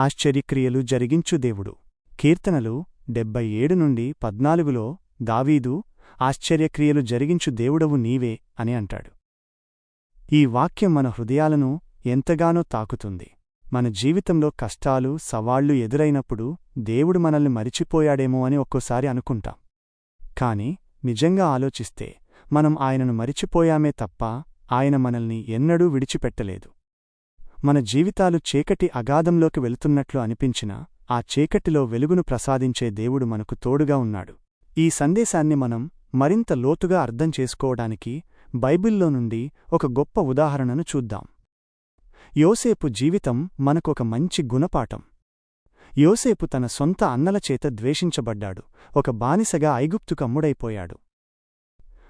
ఆశ్చర్యక్రియలు జరిగించు దేవుడు. కీర్తనలు 77:14లో దావీదు ఆశ్చర్యక్రియలు జరిగించు దేవుడవు నీవే అని అంటాడు. ఈ వాక్యం మన హృదయాలను ఎంతగానో తాకుతుంది. మన జీవితంలో కష్టాలు, సవాళ్లు ఎదురైనప్పుడు దేవుడు మనల్ని మరిచిపోయాడేమో అని ఒక్కోసారి అనుకుంటాం. కాని నిజంగా ఆలోచిస్తే మనం ఆయనను మరిచిపోయామే తప్ప ఆయన మనల్ని ఎన్నడూ విడిచిపెట్టలేదు. మన జీవితాలు చీకటి అగాధంలోకి వెళుతున్నట్లు అనిపించినా ఆ చీకటిలో వెలుగును ప్రసాదించే దేవుడు మనకు తోడుగా ఉన్నాడు. ఈ సందేశాన్ని మనం మరింత లోతుగా అర్థం చేసుకోవడానికి బైబిల్లో నుండి ఒక గొప్ప ఉదాహరణను చూద్దాం. యోసేపు జీవితం మనకొక మంచి గుణపాఠం. యోసేపు తన సొంత అన్నలచేత ద్వేషించబడ్డాడు. ఒక బానిసగా ఐగుప్తుకు అమ్ముడైపోయాడు.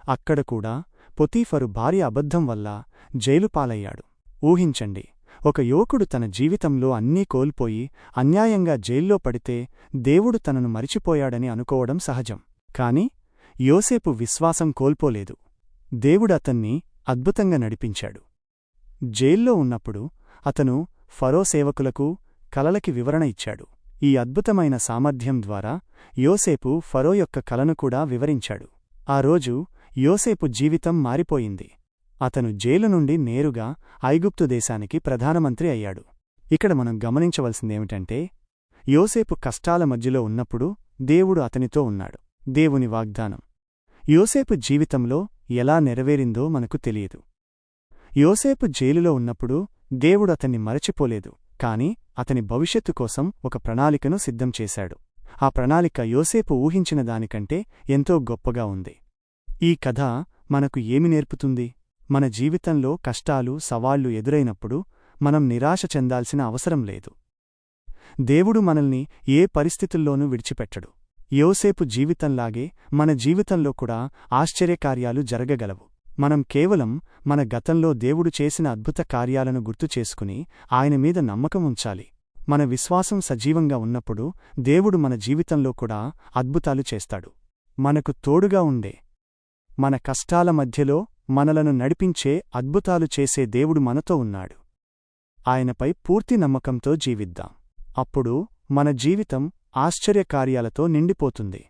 అక్కడ కూడా పొతీఫరు భార్య అబద్ధం వల్ల జైలుపాలయ్యాడు. ఊహించండి, ఒక యువకుడు తన జీవితంలో అన్నీ కోల్పోయి అన్యాయంగా జైల్లో పడితే దేవుడు తనను మరిచిపోయాడని అనుకోవడం సహజం. కాని యోసేపు విశ్వాసం కోల్పోలేదు. దేవుడతన్ని అద్భుతంగా నడిపించాడు. జైల్లో ఉన్నప్పుడు అతను ఫరో సేవకులకు కలలకి వివరణ ఇచ్చాడు. ఈ అద్భుతమైన సామర్థ్యం ద్వారా యోసేపు ఫరో యొక్క కలను కూడా వివరించాడు. ఆ రోజు యోసేపు జీవితం మారిపోయింది. అతను జైలు నుండి నేరుగా ఐగుప్తు దేశానికి ప్రధానమంత్రి అయ్యాడు. ఇక్కడ మనం గమనించవలసిందేమిటంటే, యోసేపు కష్టాల మధ్యలో ఉన్నప్పుడు దేవుడు అతనితో ఉన్నాడు. దేవుని వాగ్దానం యోసేపు జీవితంలో ఎలా నెరవేరిందో మనకు తెలియదు. యోసేపు జైలులో ఉన్నప్పుడు దేవుడు అతన్ని మరచిపోలేదు, కాని అతని భవిష్యత్తు కోసం ఒక ప్రణాళికను సిద్ధం చేశాడు. ఆ ప్రణాళిక యోసేపు ఊహించిన దానికంటే ఎంతో గొప్పగా ఉంది. ఈ కథ మనకు ఏమి నేర్పుతుంది? మన జీవితంలో కష్టాలు, సవాళ్లు ఎదురైనప్పుడు మనం నిరాశ చెందాల్సిన అవసరం లేదు. దేవుడు మనల్ని ఏ పరిస్థితుల్లోనూ విడిచిపెట్టడు. యోసేపు జీవితంలాగే మన జీవితంలో కూడా ఆశ్చర్యకార్యాలు జరగగలవు. మనం కేవలం మన గతంలో దేవుడు చేసిన అద్భుత కార్యాలను గుర్తుచేసుకుని ఆయన మీద నమ్మకం ఉంచాలి. మన విశ్వాసం సజీవంగా ఉన్నప్పుడు దేవుడు మన జీవితంలో కూడా అద్భుతాలు చేస్తాడు. మనకు తోడుగా ఉండే, మన కష్టాల మధ్యలో మనలను నడిపించే, అద్భుతాలు చేసే దేవుడు మనతో ఉన్నాడు. ఆయనపై పూర్తి నమ్మకంతో జీవిద్దాం. అప్పుడు మన జీవితం ఆశ్చర్యకార్యాలతో నిండిపోతుంది.